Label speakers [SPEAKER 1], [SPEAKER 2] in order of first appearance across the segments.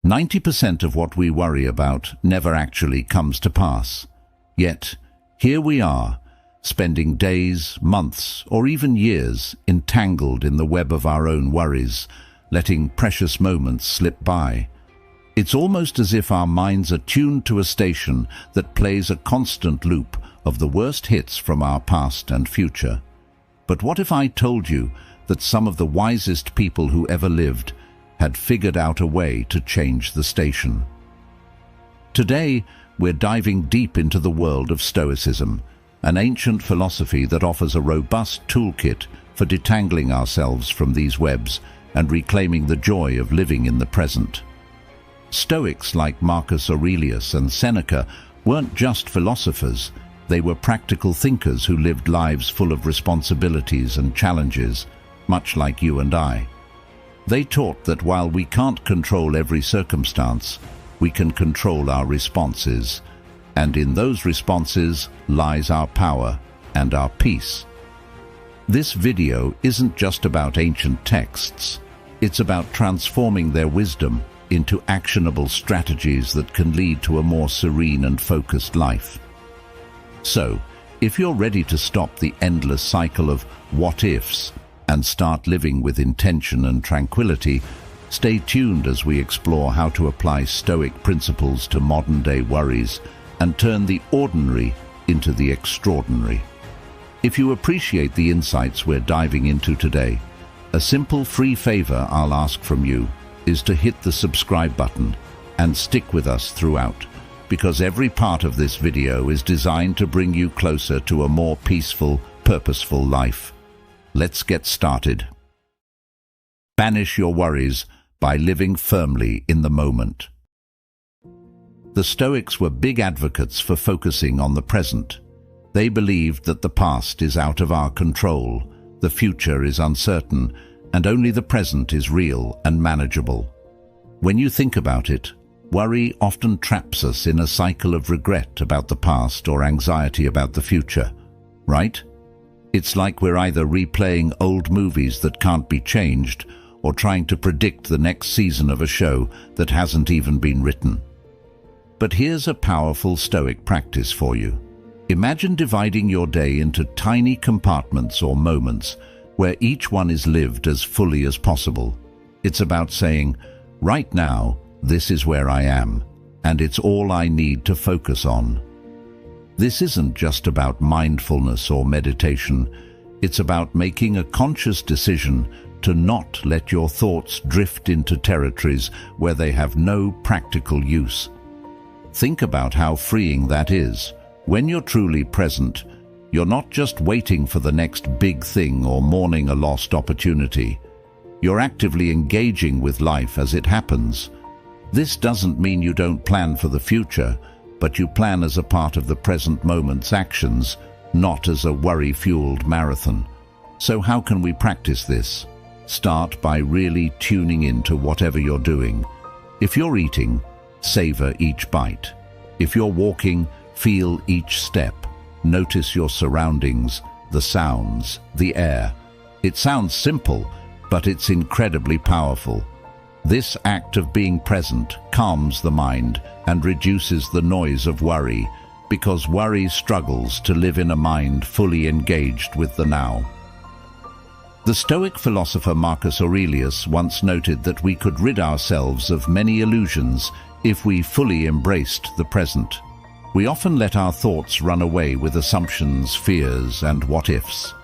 [SPEAKER 1] 90% of what we worry about never actually comes to pass. Yet, here we are, spending days, months, or even years entangled in the web of our own worries, letting precious moments slip by. It's almost as if our minds are tuned to a station that plays a constant loop of the worst hits from our past and future. But what if I told you that some of the wisest people who ever lived had figured out a way to change the station? Today, we're diving deep into the world of Stoicism, an ancient philosophy that offers a robust toolkit for detangling ourselves from these webs and reclaiming the joy of living in the present. Stoics like Marcus Aurelius and Seneca weren't just philosophers, they were practical thinkers who lived lives full of responsibilities and challenges, much like you and I. They taught that while we can't control every circumstance, we can control our responses, and in those responses lies our power and our peace. This video isn't just about ancient texts, it's about transforming their wisdom into actionable strategies that can lead to a more serene and focused life. So, if you're ready to stop the endless cycle of what-ifs and start living with intention and tranquility, stay tuned as we explore how to apply Stoic principles to modern-day worries and turn the ordinary into the extraordinary. If you appreciate the insights we're diving into today, a simple free favor I'll ask from you is to hit the subscribe button and stick with us throughout, because every part of this video is designed to bring you closer to a more peaceful, purposeful life. Let's get started. Banish your worries by living firmly in the moment. The Stoics were big advocates for focusing on the present. They believed that the past is out of our control, the future is uncertain, and only the present is real and manageable. When you think about it, worry often traps us in a cycle of regret about the past or anxiety about the future, right? It's like we're either replaying old movies that can't be changed or trying to predict the next season of a show that hasn't even been written. But here's a powerful Stoic practice for you. Imagine dividing your day into tiny compartments or moments where each one is lived as fully as possible. It's about saying, right now, this is where I am, and it's all I need to focus on. This isn't just about mindfulness or meditation. It's about making a conscious decision to not let your thoughts drift into territories where they have no practical use. Think about how freeing that is. When you're truly present, you're not just waiting for the next big thing or mourning a lost opportunity. You're actively engaging with life as it happens. This doesn't mean you don't plan for the future, but you plan as a part of the present moment's actions, not as a worry-fueled marathon. So how can we practice this? Start by really tuning into whatever you're doing. If you're eating, savor each bite. If you're walking, feel each step. Notice your surroundings, the sounds, the air. It sounds simple, but it's incredibly powerful. This act of being present calms the mind and reduces the noise of worry, because worry struggles to live in a mind fully engaged with the now. The Stoic philosopher Marcus Aurelius once noted that we could rid ourselves of many illusions if we fully embraced the present. We often let our thoughts run away with assumptions, fears, and what-ifs.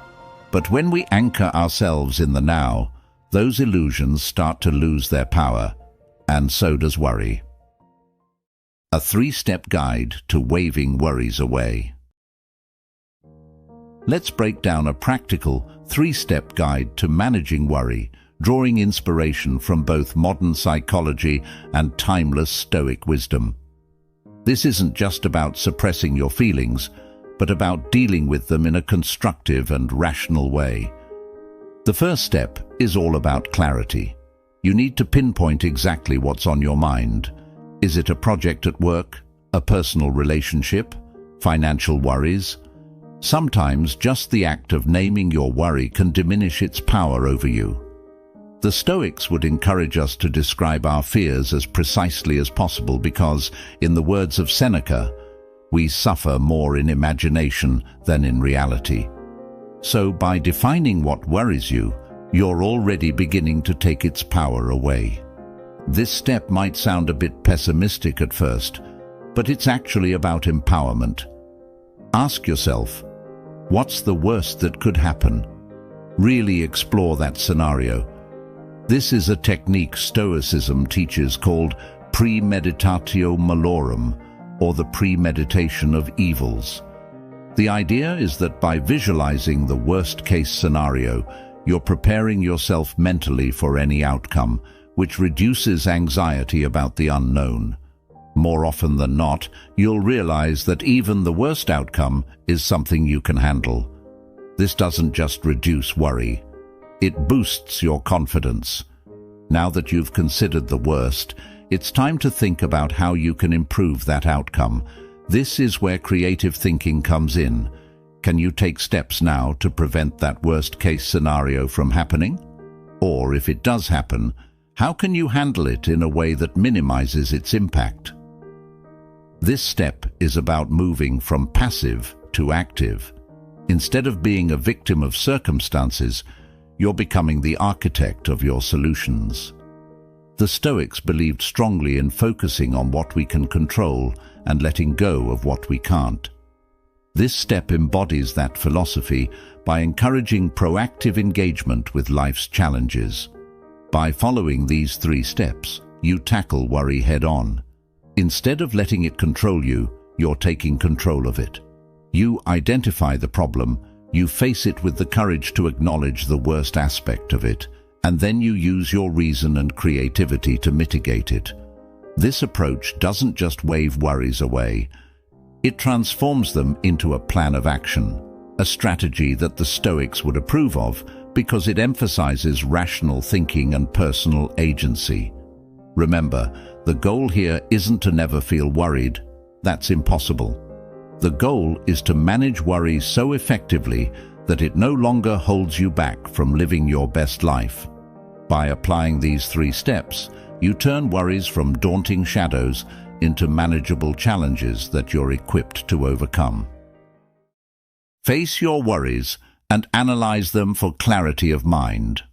[SPEAKER 1] But when we anchor ourselves in the now, those illusions start to lose their power, and so does worry. A 3-step guide to waving worries away. Let's break down a practical 3-step guide to managing worry, drawing inspiration from both modern psychology and timeless Stoic wisdom. This isn't just about suppressing your feelings, but about dealing with them in a constructive and rational way. The first step is all about clarity. You need to pinpoint exactly what's on your mind. Is it a project at work, a personal relationship, financial worries? Sometimes just the act of naming your worry can diminish its power over you. The Stoics would encourage us to describe our fears as precisely as possible because, in the words of Seneca, we suffer more in imagination than in reality. So by defining what worries you, you're already beginning to take its power away. This step might sound a bit pessimistic at first, but it's actually about empowerment. Ask yourself, what's the worst that could happen? Really explore that scenario. This is a technique Stoicism teaches called premeditatio malorum, or the premeditation of evils. The idea is that by visualizing the worst-case scenario, you're preparing yourself mentally for any outcome, which reduces anxiety about the unknown. More often than not, you'll realize that even the worst outcome is something you can handle. This doesn't just reduce worry, it boosts your confidence. Now that you've considered the worst, it's time to think about how you can improve that outcome. This is where creative thinking comes in. Can you take steps now to prevent that worst-case scenario from happening? Or if it does happen, how can you handle it in a way that minimizes its impact? This step is about moving from passive to active. Instead of being a victim of circumstances, you're becoming the architect of your solutions. The Stoics believed strongly in focusing on what we can control and letting go of what we can't. This step embodies that philosophy by encouraging proactive engagement with life's challenges. By following these 3 steps, you tackle worry head-on. Instead of letting it control you, you're taking control of it. You identify the problem, you face it with the courage to acknowledge the worst aspect of it, and then you use your reason and creativity to mitigate it. This approach doesn't just wave worries away. It transforms them into a plan of action, a strategy that the Stoics would approve of because it emphasizes rational thinking and personal agency. Remember, the goal here isn't to never feel worried. That's impossible. The goal is to manage worry so effectively that it no longer holds you back from living your best life. By applying these 3 steps, you turn worries from daunting shadows into manageable challenges that you're equipped to overcome. Face your worries and analyze them for clarity of mind.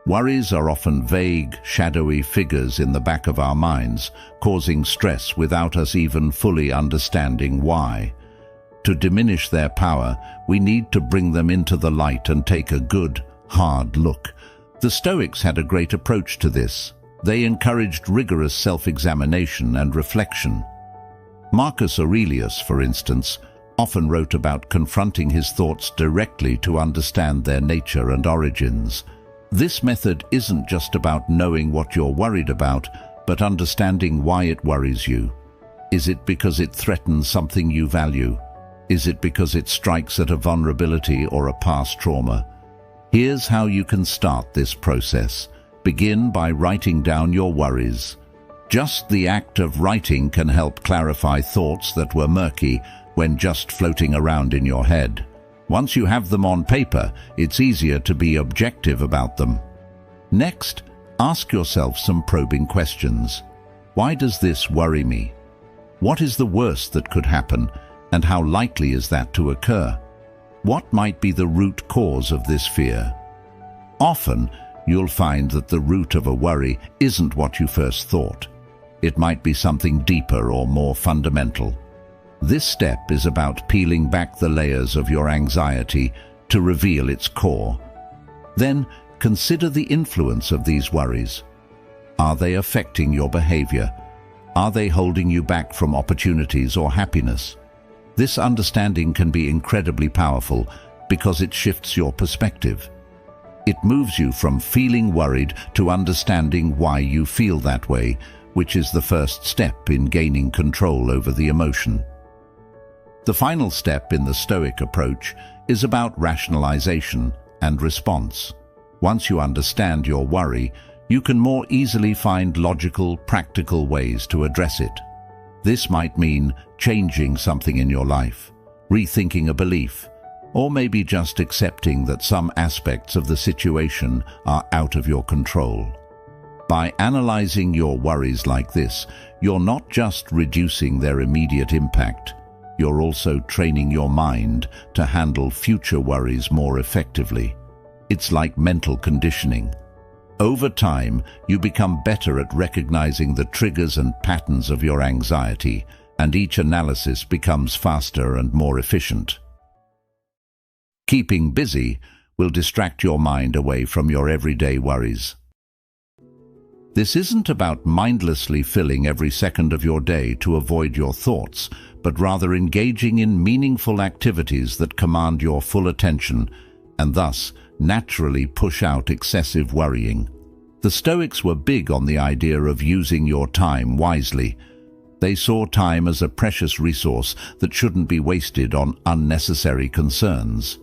[SPEAKER 1] Worries are often vague, shadowy figures in the back of our minds, causing stress without us even fully understanding why. To diminish their power, we need to bring them into the light and take a good, hard look. The Stoics had a great approach to this. They encouraged rigorous self-examination and reflection. Marcus Aurelius, for instance, often wrote about confronting his thoughts directly to understand their nature and origins. This method isn't just about knowing what you're worried about, but understanding why it worries you. Is it because it threatens something you value? Is it because it strikes at a vulnerability or a past trauma? Here's how you can start this process. Begin by writing down your worries. Just the act of writing can help clarify thoughts that were murky when just floating around in your head. Once you have them on paper, it's easier to be objective about them. Next, ask yourself some probing questions. Why does this worry me? What is the worst that could happen, and how likely is that to occur? What might be the root cause of this fear? Often, you'll find that the root of a worry isn't what you first thought. It might be something deeper or more fundamental. This step is about peeling back the layers of your anxiety to reveal its core. Then, consider the influence of these worries. Are they affecting your behavior? Are they holding you back from opportunities or happiness? This understanding can be incredibly powerful because it shifts your perspective. It moves you from feeling worried to understanding why you feel that way, which is the first step in gaining control over the emotion. The final step in the Stoic approach is about rationalization and response. Once you understand your worry, you can more easily find logical, practical ways to address it. This might mean changing something in your life, rethinking a belief, or maybe just accepting that some aspects of the situation are out of your control. By analyzing your worries like this, you're not just reducing their immediate impact, you're also training your mind to handle future worries more effectively. It's like mental conditioning. Over time, you become better at recognizing the triggers and patterns of your anxiety, and each analysis becomes faster and more efficient. Keeping busy will distract your mind away from your everyday worries. This isn't about mindlessly filling every second of your day to avoid your thoughts, but rather engaging in meaningful activities that command your full attention and thus naturally push out excessive worrying. The Stoics were big on the idea of using your time wisely. They saw time as a precious resource that shouldn't be wasted on unnecessary concerns.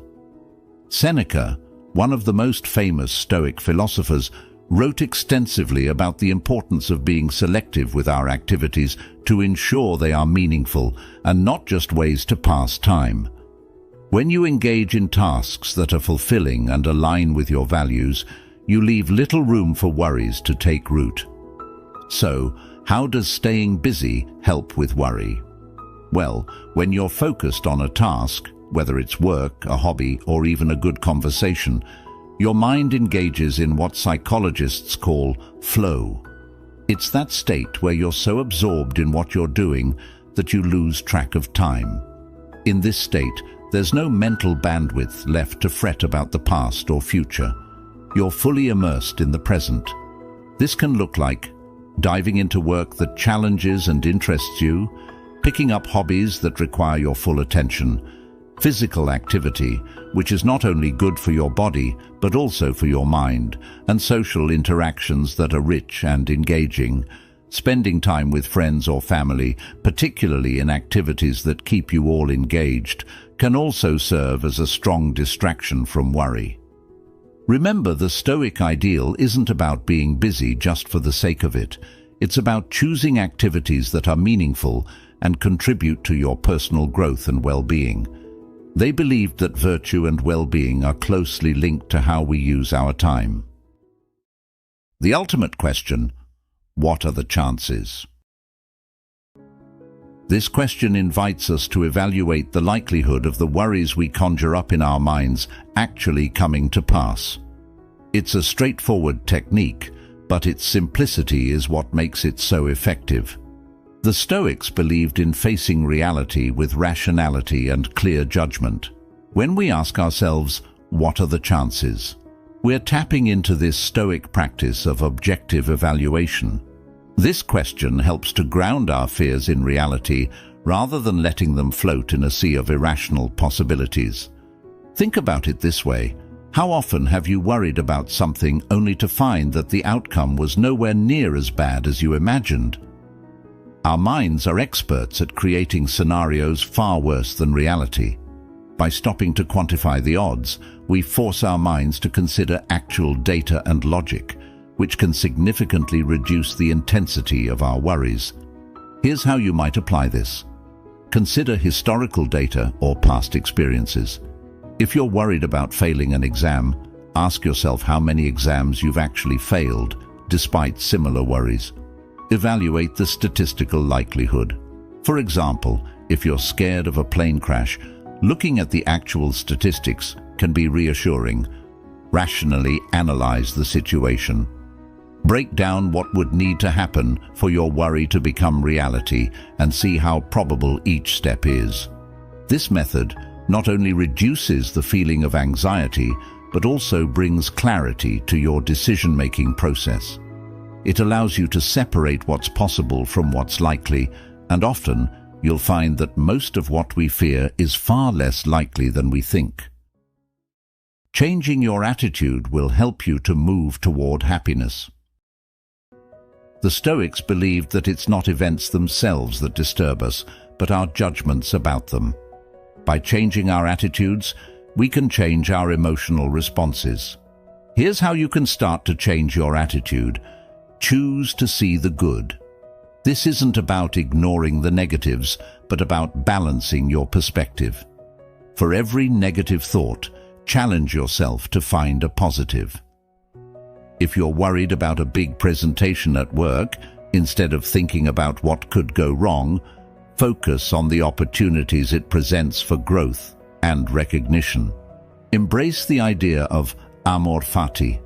[SPEAKER 1] Seneca, one of the most famous Stoic philosophers, wrote extensively about the importance of being selective with our activities to ensure they are meaningful and not just ways to pass time. When you engage in tasks that are fulfilling and align with your values, you leave little room for worries to take root. So, how does staying busy help with worry? Well, when you're focused on a task, whether it's work, a hobby, or even a good conversation, your mind engages in what psychologists call flow. It's that state where you're so absorbed in what you're doing that you lose track of time. In this state, there's no mental bandwidth left to fret about the past or future. You're fully immersed in the present. This can look like diving into work that challenges and interests you, picking up hobbies that require your full attention, physical activity, which is not only good for your body, but also for your mind, and social interactions that are rich and engaging. Spending time with friends or family, particularly in activities that keep you all engaged, can also serve as a strong distraction from worry. Remember, the Stoic ideal isn't about being busy just for the sake of it. It's about choosing activities that are meaningful and contribute to your personal growth and well-being. They believed that virtue and well-being are closely linked to how we use our time. The ultimate question: what are the chances? This question invites us to evaluate the likelihood of the worries we conjure up in our minds actually coming to pass. It's a straightforward technique, but its simplicity is what makes it so effective. The Stoics believed in facing reality with rationality and clear judgment. When we ask ourselves, what are the chances? We're tapping into this Stoic practice of objective evaluation. This question helps to ground our fears in reality rather than letting them float in a sea of irrational possibilities. Think about it this way. How often have you worried about something only to find that the outcome was nowhere near as bad as you imagined? Our minds are experts at creating scenarios far worse than reality. By stopping to quantify the odds, we force our minds to consider actual data and logic, which can significantly reduce the intensity of our worries. Here's how you might apply this. Consider historical data or past experiences. If you're worried about failing an exam, ask yourself how many exams you've actually failed, despite similar worries. Evaluate the statistical likelihood. For example, if you're scared of a plane crash, looking at the actual statistics can be reassuring. Rationally analyze the situation. Break down what would need to happen for your worry to become reality and see how probable each step is. This method not only reduces the feeling of anxiety, but also brings clarity to your decision-making process. It allows you to separate what's possible from what's likely, and often you'll find that most of what we fear is far less likely than we think. Changing your attitude will help you to move toward happiness. The Stoics believed that it's not events themselves that disturb us, but our judgments about them. By changing our attitudes, we can change our emotional responses. Here's how you can start to change your attitude. Choose to see the good. This isn't about ignoring the negatives, but about balancing your perspective. For every negative thought, challenge yourself to find a positive. If you're worried about a big presentation at work, instead of thinking about what could go wrong, focus on the opportunities it presents for growth and recognition. Embrace the idea of amor fati.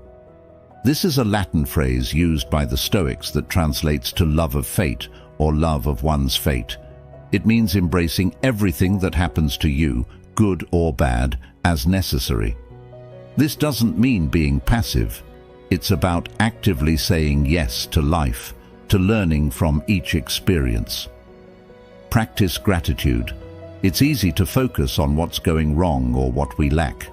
[SPEAKER 1] This is a Latin phrase used by the Stoics that translates to love of fate or love of one's fate. It means embracing everything that happens to you, good or bad, as necessary. This doesn't mean being passive. It's about actively saying yes to life, to learning from each experience. Practice gratitude. It's easy to focus on what's going wrong or what we lack.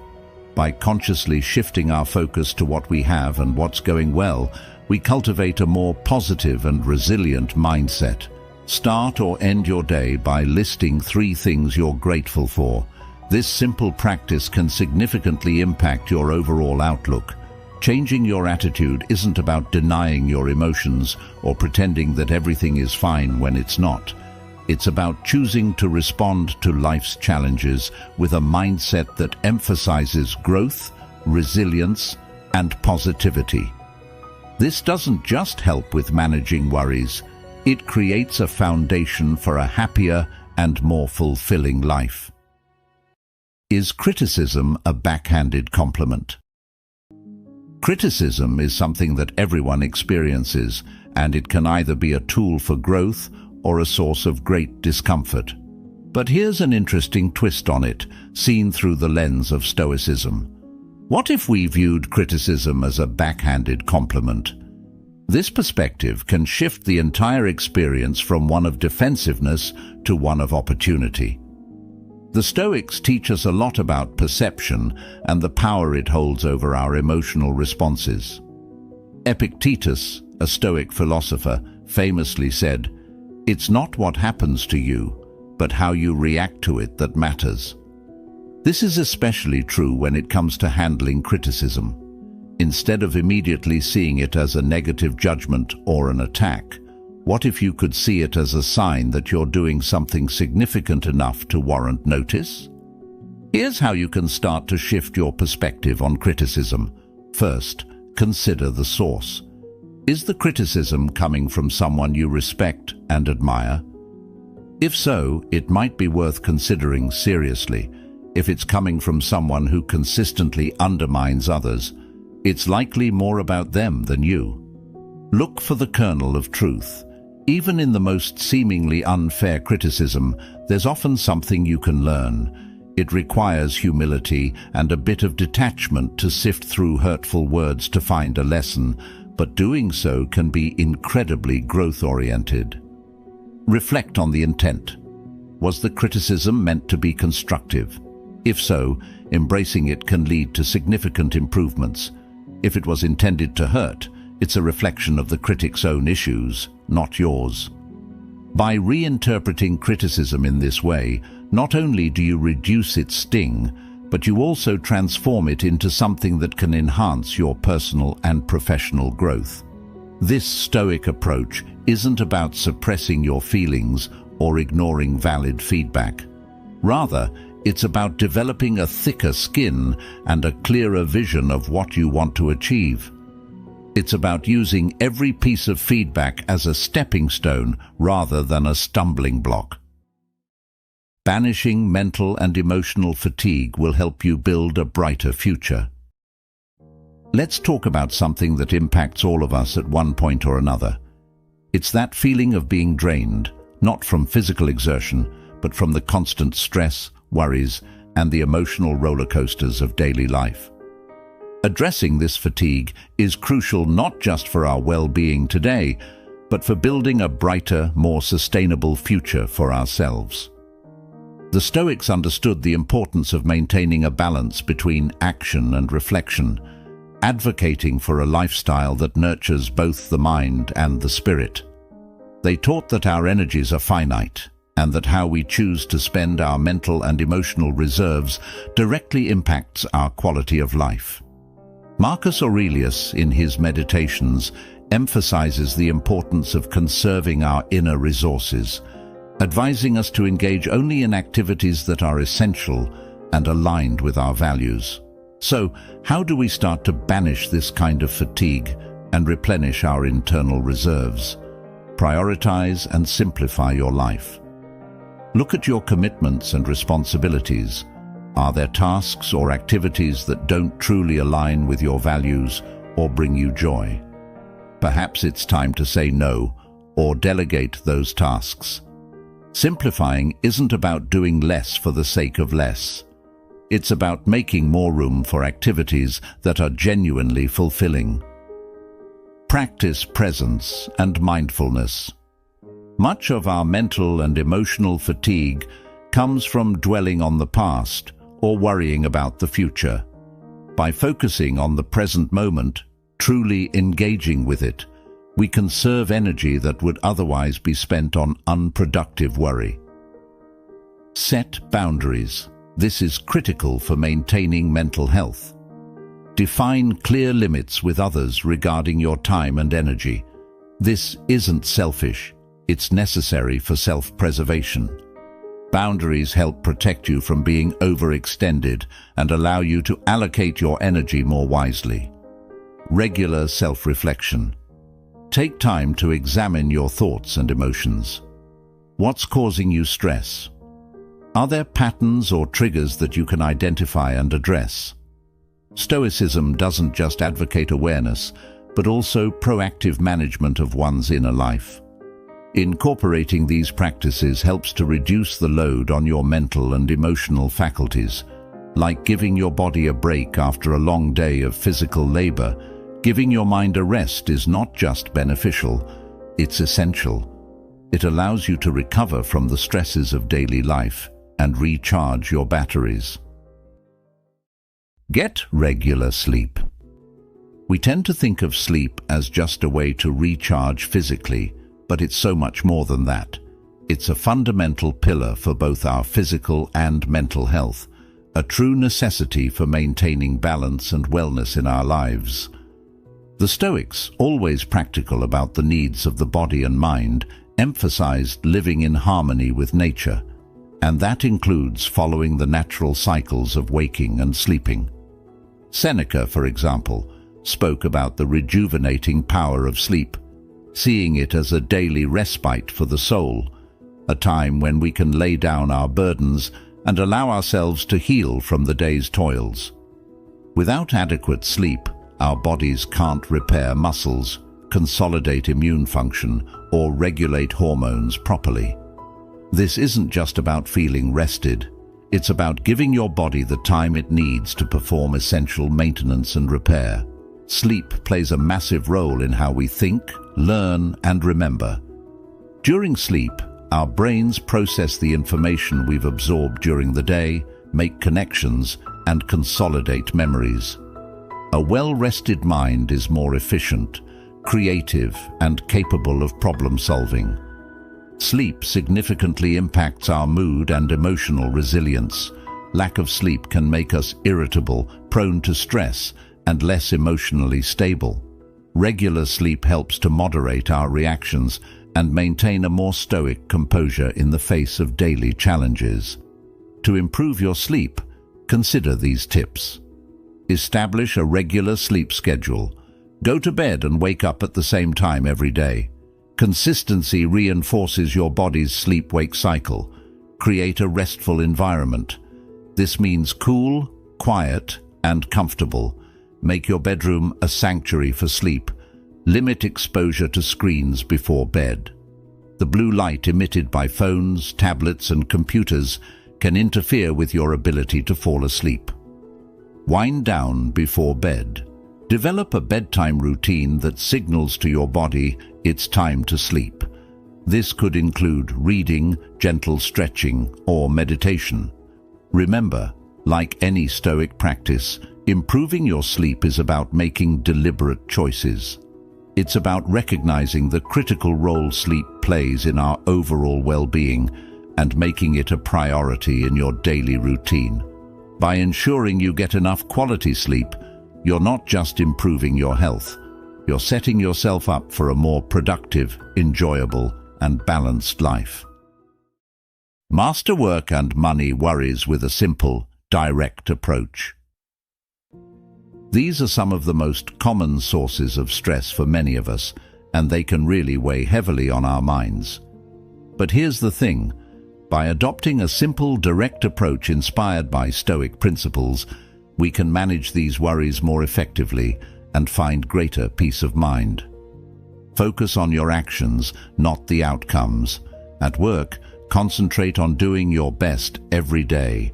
[SPEAKER 1] By consciously shifting our focus to what we have and what's going well, we cultivate a more positive and resilient mindset. Start or end your day by listing 3 things you're grateful for. This simple practice can significantly impact your overall outlook. Changing your attitude isn't about denying your emotions or pretending that everything is fine when it's not. It's about choosing to respond to life's challenges with a mindset that emphasizes growth, resilience, and positivity. This doesn't just help with managing worries, it creates a foundation for a happier and more fulfilling life. Is criticism a backhanded compliment? Criticism is something that everyone experiences, and it can either be a tool for growth or a source of great discomfort. But here's an interesting twist on it, seen through the lens of Stoicism. What if we viewed criticism as a backhanded compliment? This perspective can shift the entire experience from one of defensiveness to one of opportunity. The Stoics teach us a lot about perception and the power it holds over our emotional responses. Epictetus, a Stoic philosopher, famously said, "It's not what happens to you, but how you react to it that matters." This is especially true when it comes to handling criticism. Instead of immediately seeing it as a negative judgment or an attack, what if you could see it as a sign that you're doing something significant enough to warrant notice? Here's how you can start to shift your perspective on criticism. First, consider the source. Is the criticism coming from someone you respect and admire? If so, it might be worth considering seriously. If it's coming from someone who consistently undermines others, it's likely more about them than you. Look for the kernel of truth. Even in the most seemingly unfair criticism, there's often something you can learn. It requires humility and a bit of detachment to sift through hurtful words to find a lesson, but doing so can be incredibly growth-oriented. Reflect on the intent. Was the criticism meant to be constructive? If so, embracing it can lead to significant improvements. If it was intended to hurt, it's a reflection of the critic's own issues, not yours. By reinterpreting criticism in this way, not only do you reduce its sting, but you also transform it into something that can enhance your personal and professional growth. This Stoic approach isn't about suppressing your feelings or ignoring valid feedback. Rather, it's about developing a thicker skin and a clearer vision of what you want to achieve. It's about using every piece of feedback as a stepping stone rather than a stumbling block. Banishing mental and emotional fatigue will help you build a brighter future. Let's talk about something that impacts all of us at one point or another. It's that feeling of being drained, not from physical exertion, but from the constant stress, worries, and the emotional roller coasters of daily life. Addressing this fatigue is crucial not just for our well-being today, but for building a brighter, more sustainable future for ourselves. The Stoics understood the importance of maintaining a balance between action and reflection, advocating for a lifestyle that nurtures both the mind and the spirit. They taught that our energies are finite, and that how we choose to spend our mental and emotional reserves directly impacts our quality of life. Marcus Aurelius, in his Meditations, emphasizes the importance of conserving our inner resources, advising us to engage only in activities that are essential and aligned with our values. So, how do we start to banish this kind of fatigue and replenish our internal reserves? Prioritize and simplify your life. Look at your commitments and responsibilities. Are there tasks or activities that don't truly align with your values or bring you joy? Perhaps it's time to say no or delegate those tasks. Simplifying isn't about doing less for the sake of less. It's about making more room for activities that are genuinely fulfilling. Practice presence and mindfulness. Much of our mental and emotional fatigue comes from dwelling on the past or worrying about the future. By focusing on the present moment, truly engaging with it, we conserve energy that would otherwise be spent on unproductive worry. Set boundaries. This is critical for maintaining mental health. Define clear limits with others regarding your time and energy. This isn't selfish, it's necessary for self-preservation. Boundaries help protect you from being overextended and allow you to allocate your energy more wisely. Regular self-reflection. Take time to examine your thoughts and emotions. What's causing you stress? Are there patterns or triggers that you can identify and address? Stoicism doesn't just advocate awareness, but also proactive management of one's inner life. Incorporating these practices helps to reduce the load on your mental and emotional faculties. Like giving your body a break after a long day of physical labor, giving your mind a rest is not just beneficial, it's essential. It allows you to recover from the stresses of daily life and recharge your batteries. Get regular sleep. We tend to think of sleep as just a way to recharge physically, but it's so much more than that. It's a fundamental pillar for both our physical and mental health, a true necessity for maintaining balance and wellness in our lives. The Stoics, always practical about the needs of the body and mind, emphasized living in harmony with nature, and that includes following the natural cycles of waking and sleeping. Seneca, for example, spoke about the rejuvenating power of sleep, seeing it as a daily respite for the soul, a time when we can lay down our burdens and allow ourselves to heal from the day's toils. Without adequate sleep, our bodies can't repair muscles, consolidate immune function, or regulate hormones properly. This isn't just about feeling rested. It's about giving your body the time it needs to perform essential maintenance and repair. Sleep plays a massive role in how we think, learn, and remember. During sleep, our brains process the information we've absorbed during the day, make connections, and consolidate memories. A well-rested mind is more efficient, creative, and capable of problem-solving. Sleep significantly impacts our mood and emotional resilience. Lack of sleep can make us irritable, prone to stress, and less emotionally stable. Regular sleep helps to moderate our reactions and maintain a more stoic composure in the face of daily challenges. To improve your sleep, consider these tips. Establish a regular sleep schedule. Go to bed and wake up at the same time every day. Consistency reinforces your body's sleep-wake cycle. Create a restful environment. This means cool, quiet, and comfortable. Make your bedroom a sanctuary for sleep. Limit exposure to screens before bed. The blue light emitted by phones, tablets, and computers can interfere with your ability to fall asleep. Wind down before bed. Develop a bedtime routine that signals to your body it's time to sleep. This could include reading, gentle stretching, or meditation. Remember, like any Stoic practice, improving your sleep is about making deliberate choices. It's about recognizing the critical role sleep plays in our overall well-being and making it a priority in your daily routine. By ensuring you get enough quality sleep, you're not just improving your health, you're setting yourself up for a more productive, enjoyable, and balanced life. Master work and money worries with a simple, direct approach. These are some of the most common sources of stress for many of us, and they can really weigh heavily on our minds. But here's the thing. By adopting a simple, direct approach inspired by Stoic principles, we can manage these worries more effectively and find greater peace of mind. Focus on your actions, not the outcomes. At work, concentrate on doing your best every day.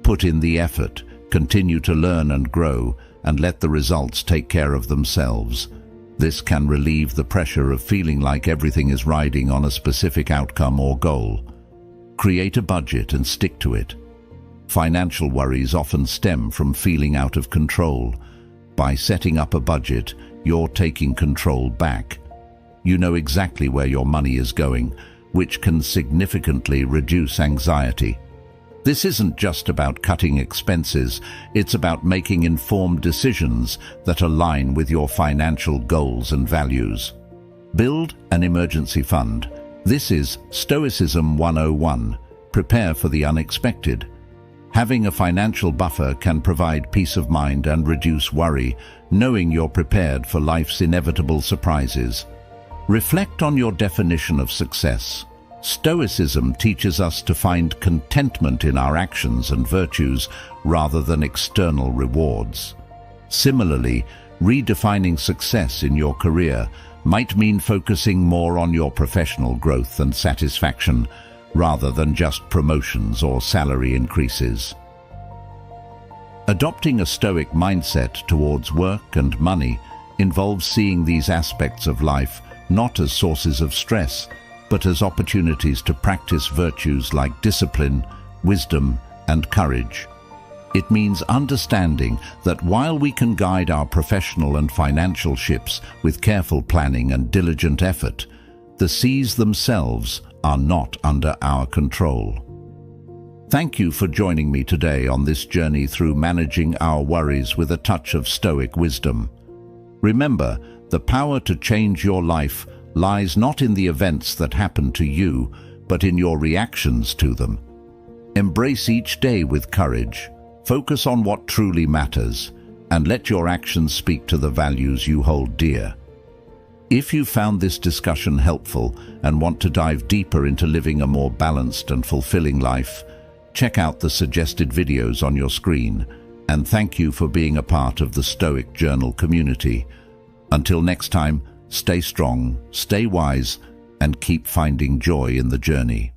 [SPEAKER 1] Put in the effort, continue to learn and grow, and let the results take care of themselves. This can relieve the pressure of feeling like everything is riding on a specific outcome or goal. Create a budget and stick to it. Financial worries often stem from feeling out of control. By setting up a budget, you're taking control back. You know exactly where your money is going, which can significantly reduce anxiety. This isn't just about cutting expenses, it's about making informed decisions that align with your financial goals and values. Build an emergency fund. This is Stoicism 101. Prepare for the unexpected. Having a financial buffer can provide peace of mind and reduce worry, knowing you're prepared for life's inevitable surprises. Reflect on your definition of success. Stoicism teaches us to find contentment in our actions and virtues rather than external rewards. Similarly, redefining success in your career might mean focusing more on your professional growth and satisfaction rather than just promotions or salary increases. Adopting a Stoic mindset towards work and money involves seeing these aspects of life not as sources of stress, but as opportunities to practice virtues like discipline, wisdom, and courage. It means understanding that while we can guide our professional and financial ships with careful planning and diligent effort, the seas themselves are not under our control. Thank you for joining me today on this journey through managing our worries with a touch of Stoic wisdom. Remember, the power to change your life lies not in the events that happen to you, but in your reactions to them. Embrace each day with courage, focus on what truly matters, and let your actions speak to the values you hold dear. If you found this discussion helpful and want to dive deeper into living a more balanced and fulfilling life, check out the suggested videos on your screen, and thank you for being a part of the Stoic Journal community. Until next time, stay strong, stay wise, and keep finding joy in the journey.